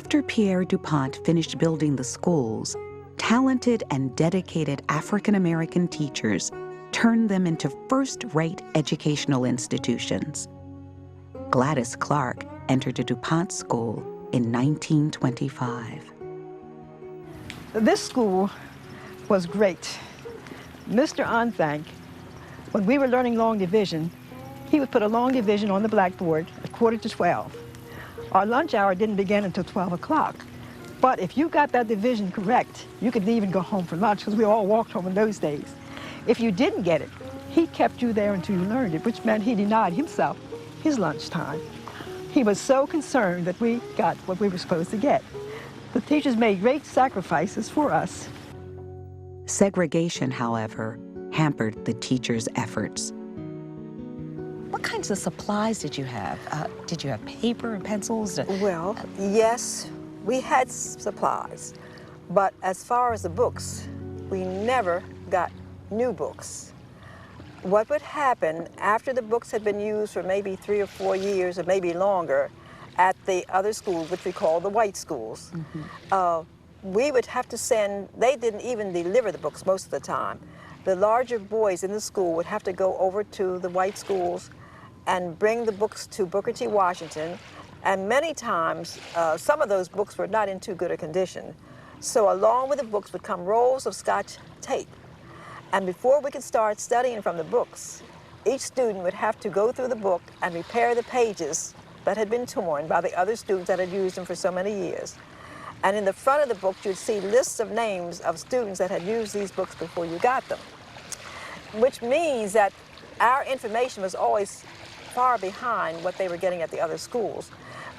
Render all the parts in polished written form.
After Pierre DuPont finished building the schools, talented and dedicated African-American teachers turned them into first-rate educational institutions. Gladys Clark entered a DuPont school in 1925. This school was great. Mr. Onthank, when we were learning long division, he would put a long division on the blackboard at 11:45. Our lunch hour didn't begin until 12 o'clock. But if you got that division correct, you could even go home for lunch, because we all walked home in those days. If you didn't get it, he kept you there until you learned it, which meant he denied himself his lunchtime. He was so concerned that we got what we were supposed to get. The teachers made great sacrifices for us. Segregation, however, hampered the teachers' efforts. What kinds of supplies did you have? Did you have paper and pencils? Well, yes, we had supplies, but as far as the books, we never got new books. What would happen after the books had been used for maybe 3 or 4 years or maybe longer at the other schools, which we call the white schools, we would have to send, they didn't even deliver the books most of the time. The larger boys in the school would have to go over to the white schools and bring the books to Booker T. Washington, and many times some of those books were not in too good a condition. So along with the books would come rolls of Scotch tape. And before we could start studying from the books, each student would have to go through the book and repair the pages that had been torn by the other students that had used them for so many years. And in the front of the book, you'd see lists of names of students that had used these books before you got them, which means that our information was always far behind what they were getting at the other schools.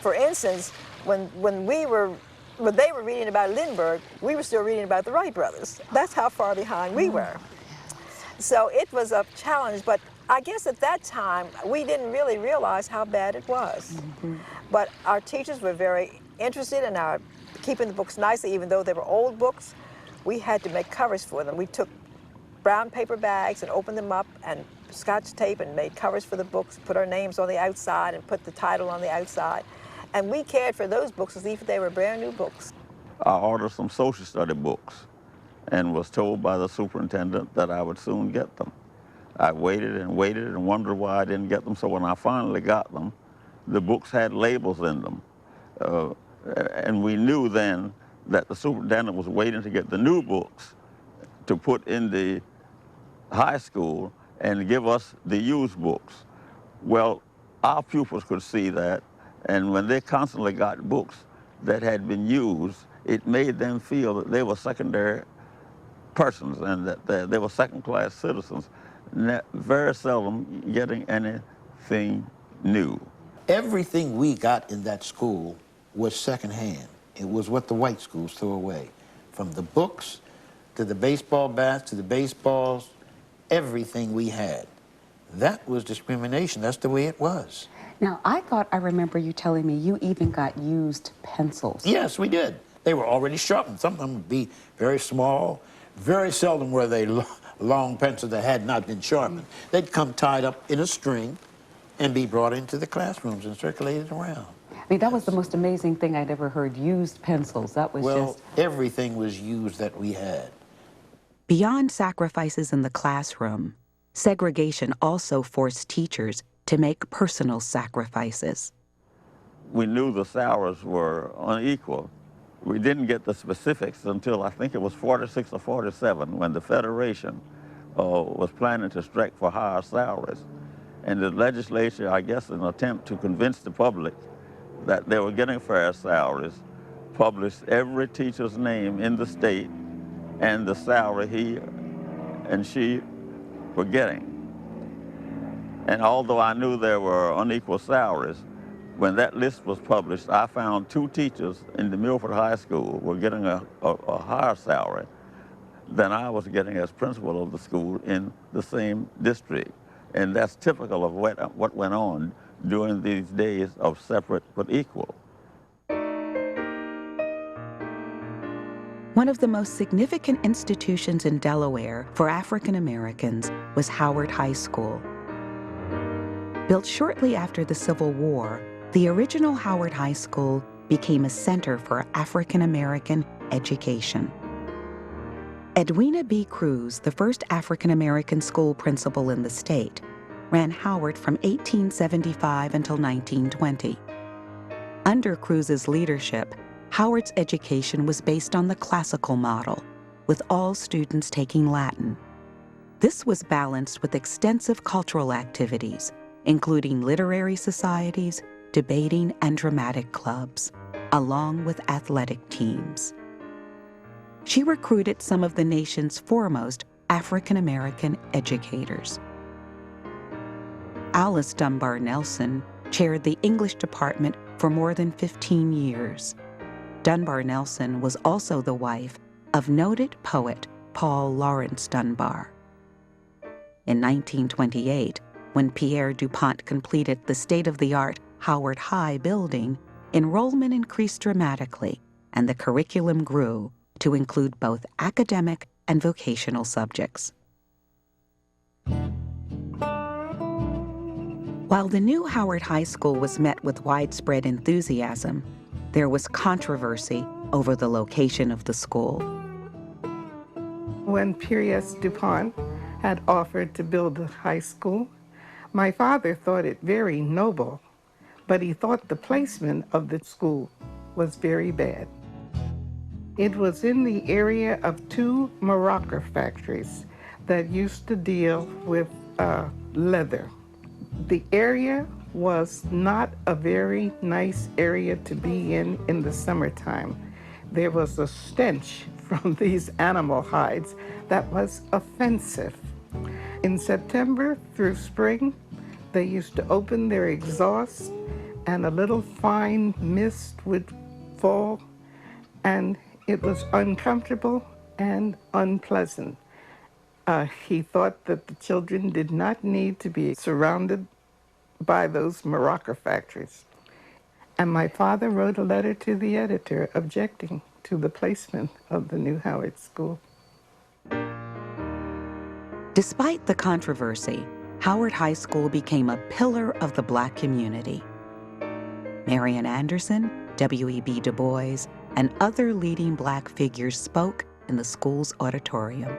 For instance, when they were reading about Lindbergh, we were still reading about the Wright brothers. That's how far behind we were. So it was a challenge, but I guess at that time, we didn't really realize how bad it was. But our teachers were very interested in our keeping the books nicely, even though they were old books. We had to make covers for them. We took brown paper bags and opened them up and Scotch tape and made covers for the books, put our names on the outside and put the title on the outside. And we cared for those books as if they were brand new books. I ordered some social study books and was told by the superintendent that I would soon get them. I waited and wondered why I didn't get them, so when I finally got them, the books had labels in them. And we knew then that the superintendent was waiting to get the new books to put in the high school and give us the used books. Well, our pupils could see that, and when they constantly got books that had been used, it made them feel that they were secondary persons and that they were second-class citizens, very seldom getting anything new. Everything we got in that school was secondhand. It was what the white schools threw away. From the books to the baseball bats to the baseballs, everything we had. That was discrimination. That's the way it was. Now, I thought I remember you telling me you even got used pencils. Yes, we did. They were already sharpened. Some of them would be very small. Very seldom were they long pencils that had not been sharpened. They'd come tied up in a string and be brought into the classrooms and circulated around. I mean, that was the most amazing thing I'd ever heard, used pencils. That was well, just... everything was used that we had. Beyond sacrifices in the classroom, segregation also forced teachers to make personal sacrifices. We knew the salaries were unequal. We didn't get the specifics until I think it was 46 or 47 when the Federation was planning to strike for higher salaries. And the legislature, I guess in an attempt to convince the public that they were getting fair salaries, published every teacher's name in the state and the salary he and she were getting. And although I knew there were unequal salaries, when that list was published, I found 2 teachers in the Milford High School were getting a higher salary than I was getting as principal of the school in the same district. And that's typical of what went on during these days of separate but equal. One of the most significant institutions in Delaware for African Americans was Howard High School. Built shortly after the Civil War, the original Howard High School became a center for African American education. Edwina B. Cruz, the first African American school principal in the state, ran Howard from 1875 until 1920. Under Cruz's leadership, Howard's education was based on the classical model, with all students taking Latin. This was balanced with extensive cultural activities, including literary societies, debating, and dramatic clubs, along with athletic teams. She recruited some of the nation's foremost African American educators. Alice Dunbar Nelson chaired the English department for more than 15 years. Dunbar Nelson was also the wife of noted poet Paul Laurence Dunbar. In 1928, when Pierre DuPont completed the state-of-the-art Howard High building, enrollment increased dramatically, and the curriculum grew to include both academic and vocational subjects. While the new Howard High School was met with widespread enthusiasm, there was controversy over the location of the school. When Pierre DuPont had offered to build a high school, my father thought it very noble, but he thought the placement of the school was very bad. It was in the area of two Morocco factories that used to deal with leather. The area was not a very nice area to be in the summertime. There was a stench from these animal hides that was offensive. In September through spring, they used to open their exhaust and a little fine mist would fall, and it was uncomfortable and unpleasant. He thought that the children did not need to be surrounded by those Morocco factories. And my father wrote a letter to the editor objecting to the placement of the new Howard School. Despite the controversy, Howard High School became a pillar of the Black community. Marian Anderson, W.E.B. Du Bois, and other leading Black figures spoke in the school's auditorium.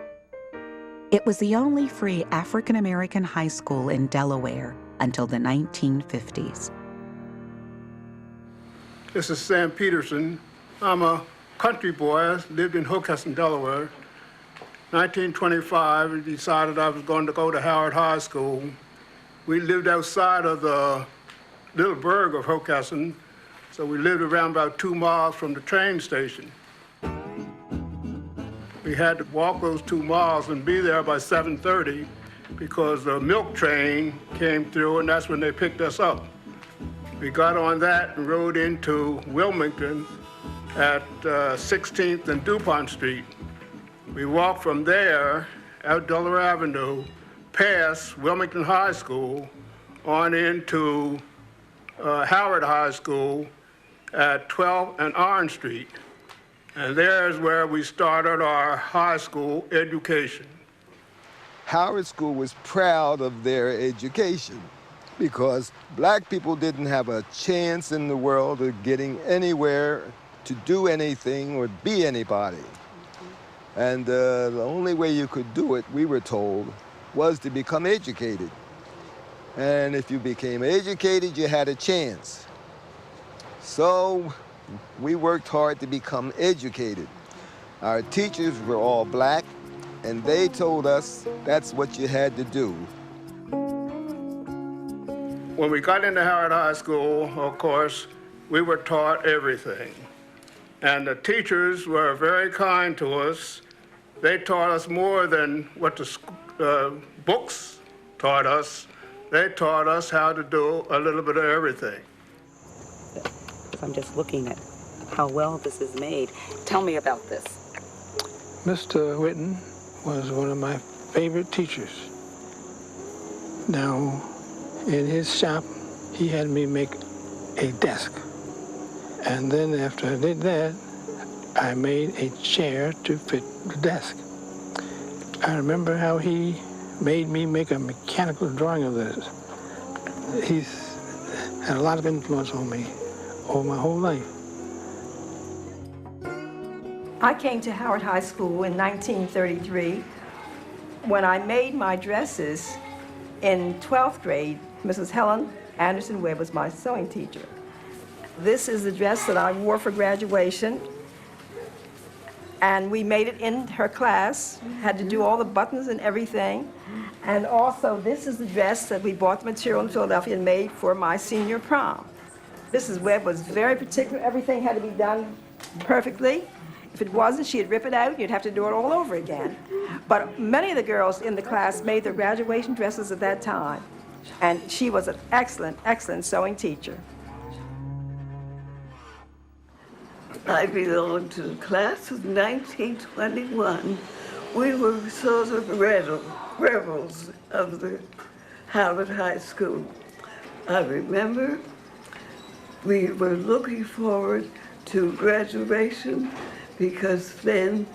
It was the only free African American high school in Delaware until the 1950s. This is Sam Peterson. I'm a country boy, lived in Hockessin, Delaware. 1925, I decided I was going to go to Howard High School. We lived outside of the little burg of Hockessin, so we lived around about 2 miles from the train station. We had to walk those 2 miles and be there by 7:30 because the milk train came through, and that's when they picked us up. We got on that and rode into Wilmington at 16th and DuPont Street. We walked from there out Delaware Avenue, past Wilmington High School, on into Howard High School at 12th and Orange Street. And there's where we started our high school education. Howard School was proud of their education because Black people didn't have a chance in the world of getting anywhere to do anything or be anybody. And the only way you could do it, we were told, was to become educated. And if you became educated, you had a chance. So we worked hard to become educated. Our teachers were all Black, and they told us that's what you had to do. When we got into Howard High School, of course, we were taught everything. And the teachers were very kind to us. They taught us more than what the books taught us. They taught us how to do a little bit of everything. I'm just looking at how well this is made. Tell me about this. Mr. Whitten was one of my favorite teachers. Now, in his shop, he had me make a desk. And then after I did that, I made a chair to fit the desk. I remember how he made me make a mechanical drawing of this. He's had a lot of influence on me over my whole life. I came to Howard High School in 1933. When I made my dresses in 12th grade, Mrs. Helen Anderson Webb was my sewing teacher. This is the dress that I wore for graduation, and we made it in her class, had to do all the buttons and everything. And also, this is the dress that we bought the material in Philadelphia and made for my senior prom. Mrs. Webb was very particular. Everything had to be done perfectly. If it wasn't, she'd rip it out, and you'd have to do it all over again. But many of the girls in the class made their graduation dresses at that time, and she was an excellent, excellent sewing teacher. I belonged to the class of 1921. We were sort of rebels of the Howard High School. I remember we were looking forward to graduation because then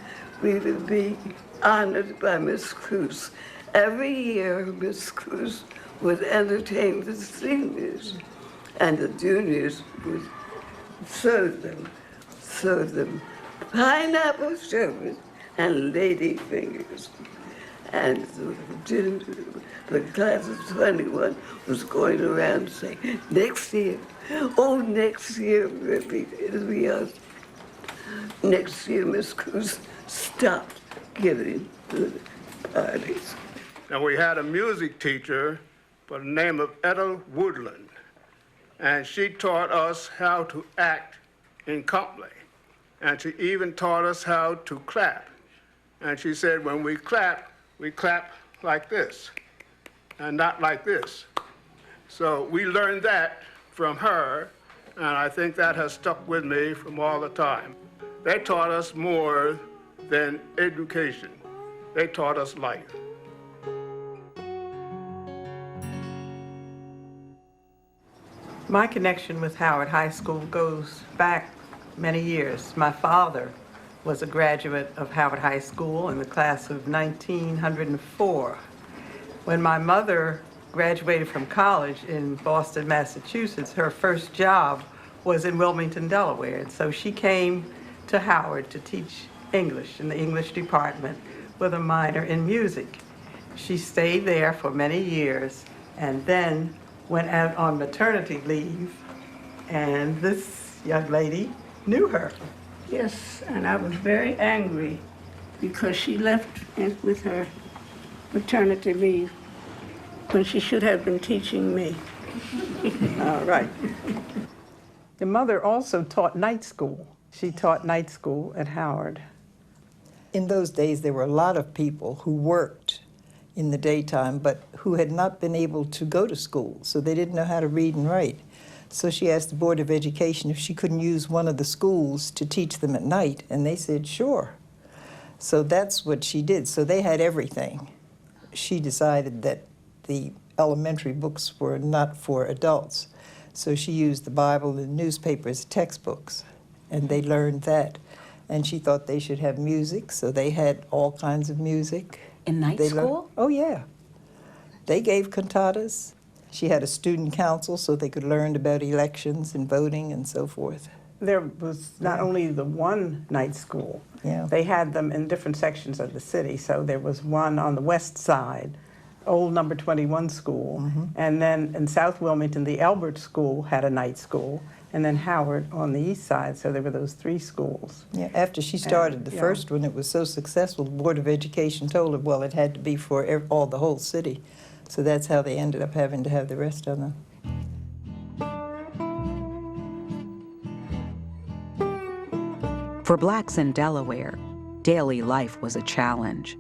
we would be honored by Miss Cruz. Every year, Miss Cruz would entertain the seniors, and the juniors would serve them pineapple sherbet and lady fingers. And the class of 21 was going around saying, next year, oh, next year, it'll be us. Next year, Miss Cruz stopped giving the parties. And we had a music teacher by the name of Etta Woodland, and she taught us how to act in company. And she even taught us how to clap. And she said, when we clap like this, and not like this. So we learned that from her, and I think that has stuck with me from all the time. They taught us more than education. They taught us life. My connection with Howard High School goes back many years. My father was a graduate of Howard High School in the class of 1904. When my mother graduated from college in Boston, Massachusetts, her first job was in Wilmington, Delaware. And so she came to Howard to teach English in the English department with a minor in music. She stayed there for many years and then went out on maternity leave, and this young lady knew her. Yes, and I was very angry because she left with her maternity leave when she should have been teaching me. All right. The mother also taught night school. She taught night school at Howard. In those days, there were a lot of people who worked in the daytime, but who had not been able to go to school, so they didn't know how to read and write. So she asked the Board of Education if she couldn't use one of the schools to teach them at night, and they said, sure. So that's what she did. So they had everything. She decided that the elementary books were not for adults, so she used the Bible and newspapers as textbooks, and they learned that. And she thought they should have music, so they had all kinds of music. In night school? Oh, yeah. They gave cantatas. She had a student council so they could learn about elections and voting and so forth. There was not only the one night school, they had them in different sections of the city. So there was one on the west side, old number 21 school, and then in South Wilmington, the Elbert School had a night school, and then Howard on the east side, so there were those three schools. Yeah, after she started the first one, it was so successful, the Board of Education told her, well, it had to be for the whole city. So that's how they ended up having to have the rest of them. For blacks in Delaware, daily life was a challenge.